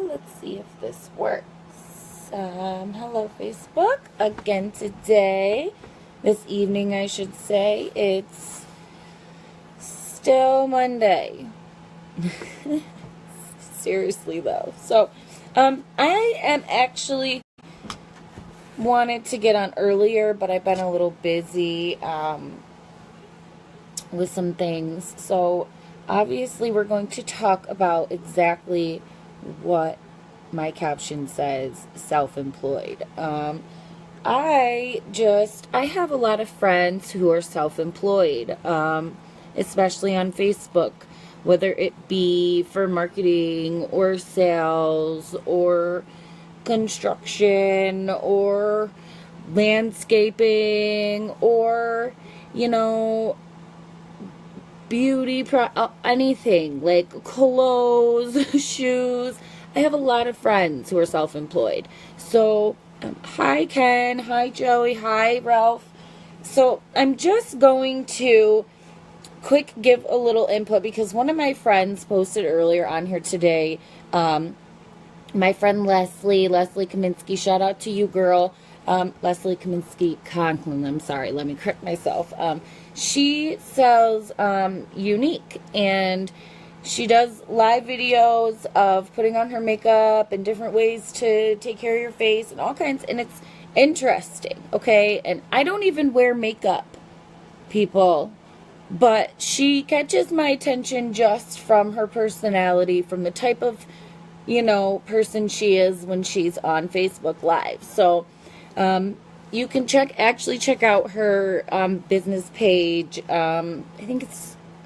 Let's see if this works. Hello, Facebook. Again today. This evening, I should say. It's still Monday. Seriously, though. So, I am actually wanted to get on earlier, but I've been a little busy with some things. So, obviously, we're going to talk about exactly what my caption says, self-employed. I have a lot of friends who are self-employed, especially on Facebook, whether it be for marketing or sales or construction or landscaping or, beauty, anything like clothes, shoes. I have a lot of friends who are self-employed. So, hi Ken, hi Joey, hi Ralph. So, I'm just going to quick give a little input because one of my friends posted earlier on here today, my friend Leslie Kaminsky, shout out to you, girl. Leslie Kaminsky Conklin, I'm sorry, let me correct myself. She sells Younique, and she does live videos of putting on her makeup and different ways to take care of your face and all kinds, and it's interesting, okay? And I don't even wear makeup, people, but she catches my attention just from her personality, from the type of, person she is when she's on Facebook Live. So, you can check out her business page.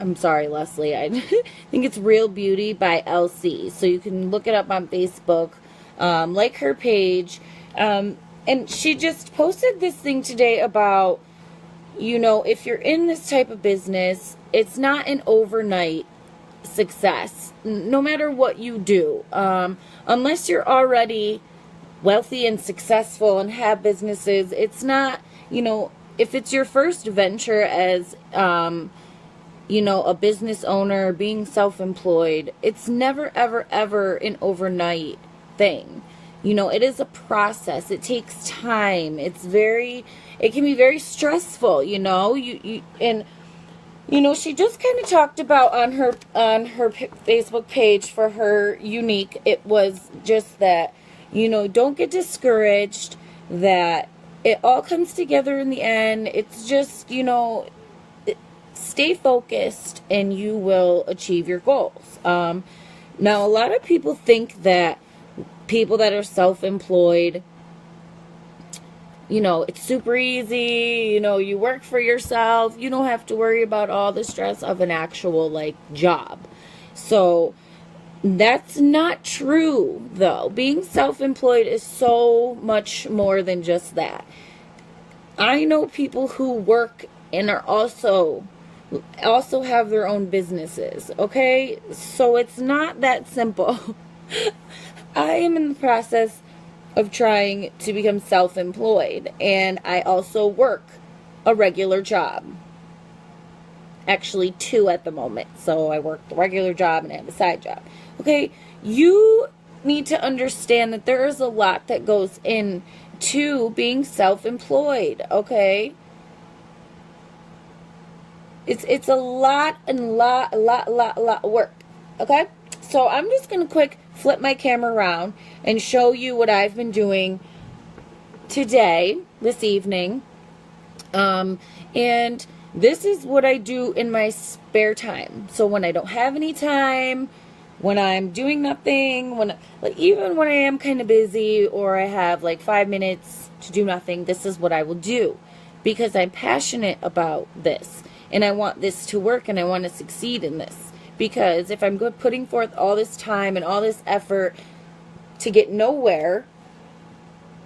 I'm sorry, Leslie. I think it's Real Beauty by LC. So you can look it up on Facebook, like her page. And she just posted this thing today about, if you're in this type of business, it's not an overnight success, no matter what you do. Unless you're already wealthy and successful and have businesses, it's not, if it's your first venture as, a business owner, being self-employed, it's never, ever, ever an overnight thing. It is a process. It takes time. It can be very stressful, she just kind of talked about on her Facebook page for her Younique, it was just that, don't get discouraged, that it all comes together in the end. It's just, stay focused and you will achieve your goals. Now, a lot of people think that people that are self-employed, it's super easy, you work for yourself, you don't have to worry about all the stress of an actual, job. So, that's not true, though. Being self-employed is so much more than just that. I know people who work and are also have their own businesses, okay? So it's not that simple. I am in the process of trying to become self-employed, and I also work a regular job. Actually, 2 at the moment. So I work the regular job and I have a side job. Okay, you need to understand that there is a lot that goes into being self-employed, okay? It's a lot of work, okay? So I'm just going to quick flip my camera around and show you what I've been doing today, this evening. And this is what I do in my spare time. So when I don't have any time, when I'm doing nothing, even when I am kind of busy or I have 5 minutes to do nothing, this is what I will do because I'm passionate about this and I want this to work and I want to succeed in this. Because if I'm putting forth all this time and all this effort to get nowhere,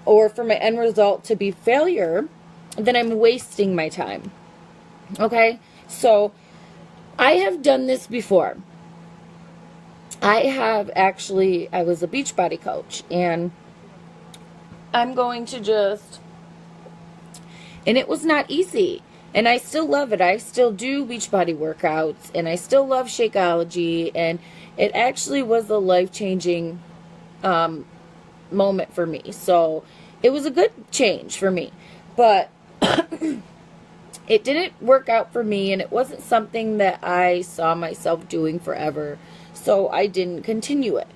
or for my end result to be failure, then I'm wasting my time. Okay? So, I have done this before. I was a Beachbody coach, and I'm going to and it was not easy. And I still love it. I still do Beachbody workouts, and I still love Shakeology, and it actually was a life-changing moment for me. So it was a good change for me. But it didn't work out for me, and it wasn't something that I saw myself doing forever. So I didn't continue it.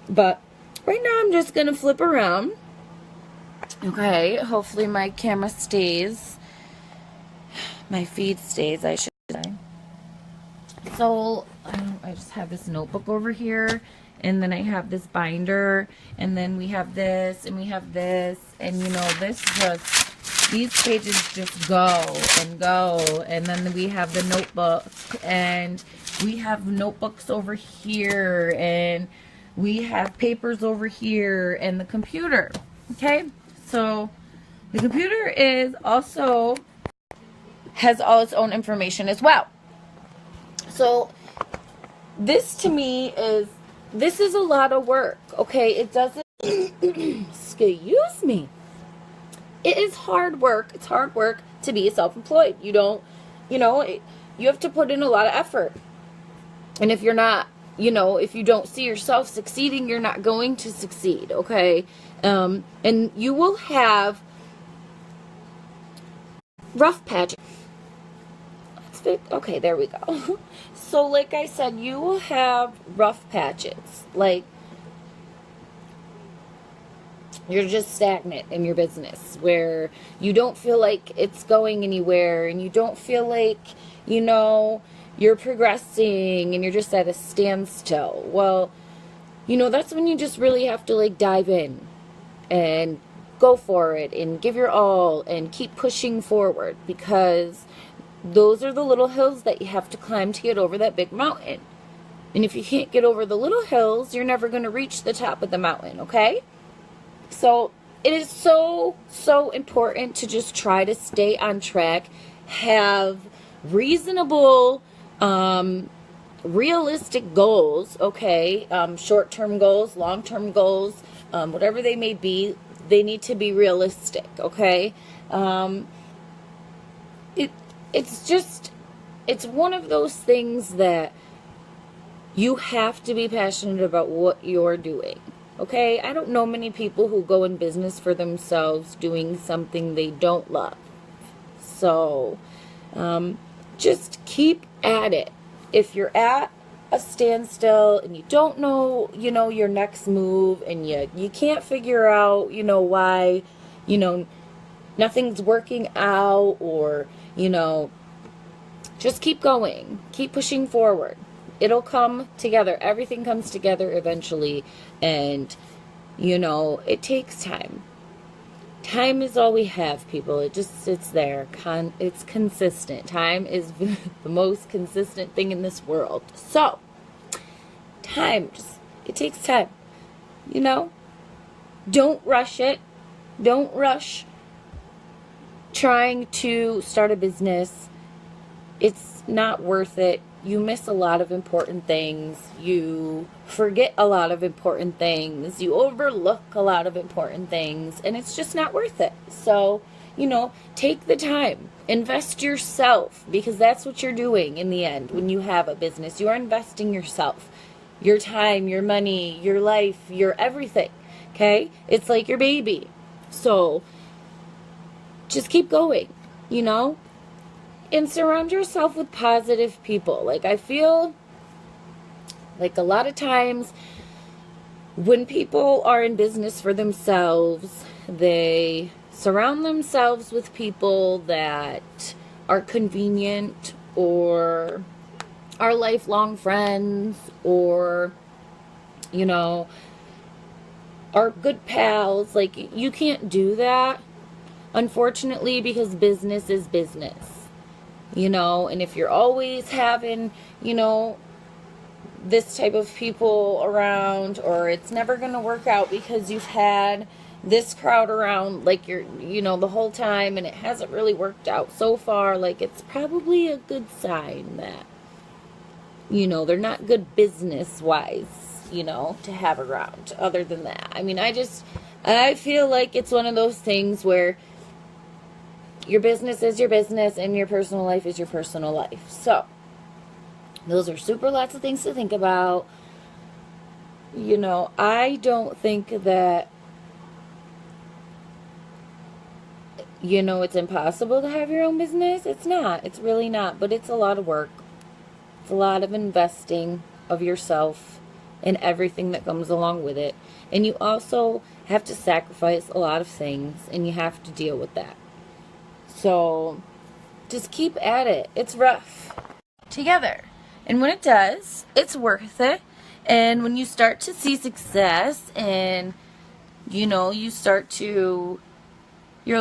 But right now I'm just going to flip around. Okay, hopefully my camera stays. My feed stays, I should say. So I just have this notebook over here, and then I have this binder, and then we have this, and we have this, and you know, these pages just go and go, and then we have the notebook, and we have notebooks over here, and we have papers over here, and the computer. Okay, so the computer is also has all its own information as well. So this to me is a lot of work. Okay, it doesn't excuse me. It is hard work. It's hard work to be self-employed. You don't, you have to put in a lot of effort. And if you're not, if you don't see yourself succeeding, you're not going to succeed, okay? And you will have rough patches. Okay, there we go. So like I said, you will have rough patches. Like, you're just stagnant in your business, where you don't feel like it's going anywhere, and you don't feel like, you're progressing, and you're just at a standstill. Well, that's when you just really have to like dive in and go for it and give your all and keep pushing forward, because those are the little hills that you have to climb to get over that big mountain. And if you can't get over the little hills, you're never going to reach the top of the mountain, okay? So it is so, so important to just try to stay on track, have reasonable, realistic goals, okay? Short-term goals, long-term goals, whatever they may be, they need to be realistic, okay? It's one of those things that you have to be passionate about what you're doing. Okay, I don't know many people who go in business for themselves doing something they don't love. So, just keep at it. If you're at a standstill and you don't know, your next move, and you can't figure out, why, nothing's working out, or, just keep going. Keep pushing forward. It'll come together. Everything comes together eventually. And, it takes time. Time is all we have, people. It just sits there. It's consistent. Time is the most consistent thing in this world. So, it takes time. Don't rush it. Don't rush trying to start a business. It's not worth it. You miss a lot of important things. You forget a lot of important things. You overlook a lot of important things. And it's just not worth it. So, take the time. Invest yourself. Because that's what you're doing in the end when you have a business. You are investing yourself. Your time, your money, your life, your everything. Okay? It's like your baby. So, just keep going. And surround yourself with positive people. Like, I feel like a lot of times when people are in business for themselves, they surround themselves with people that are convenient, or are lifelong friends, or, are good pals. Like, you can't do that, unfortunately, because business is business. And if you're always having, this type of people around, or it's never going to work out because you've had this crowd around, like, you're, the whole time, and it hasn't really worked out so far, like, it's probably a good sign that, they're not good business-wise, to have around. Other than that, I feel like it's one of those things where your business is your business, and your personal life is your personal life. So, those are super lots of things to think about. You know, I don't think that, you know, it's impossible to have your own business. It's not. It's really not. But it's a lot of work. It's a lot of investing of yourself and everything that comes along with it. And you also have to sacrifice a lot of things, and you have to deal with that. So just keep at it. It's rough. Together. And when it does, it's worth it. And when you start to see success and, you know, your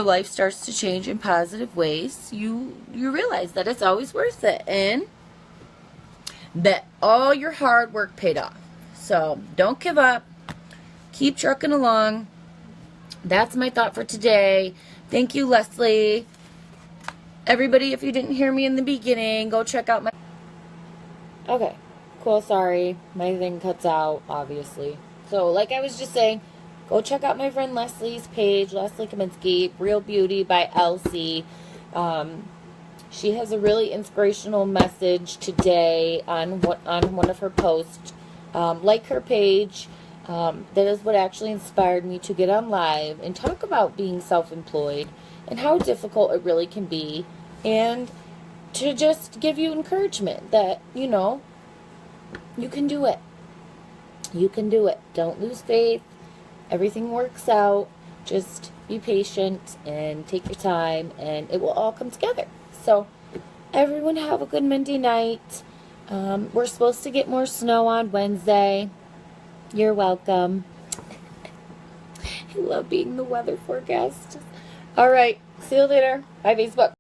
life starts to change in positive ways, you realize that it's always worth it and that all your hard work paid off. So don't give up. Keep trucking along. That's my thought for today. Thank you, Leslie. Everybody, if you didn't hear me in the beginning, go check out my... Okay, cool, sorry. My thing cuts out, obviously. So, like I was just saying, go check out my friend Leslie's page, Leslie Kaminsky, Real Beauty by Elsie. She has a really inspirational message today on one of her posts. Like her page. That is what actually inspired me to get on live and talk about being self-employed and how difficult it really can be, and to just give you encouragement that, you know, you can do it. You can do it. Don't lose faith. Everything works out. Just be patient and take your time, and it will all come together. So, everyone have a good Monday night. We're supposed to get more snow on Wednesday. You're welcome. I love being the weather forecast. All right. See you later. Bye, Facebook.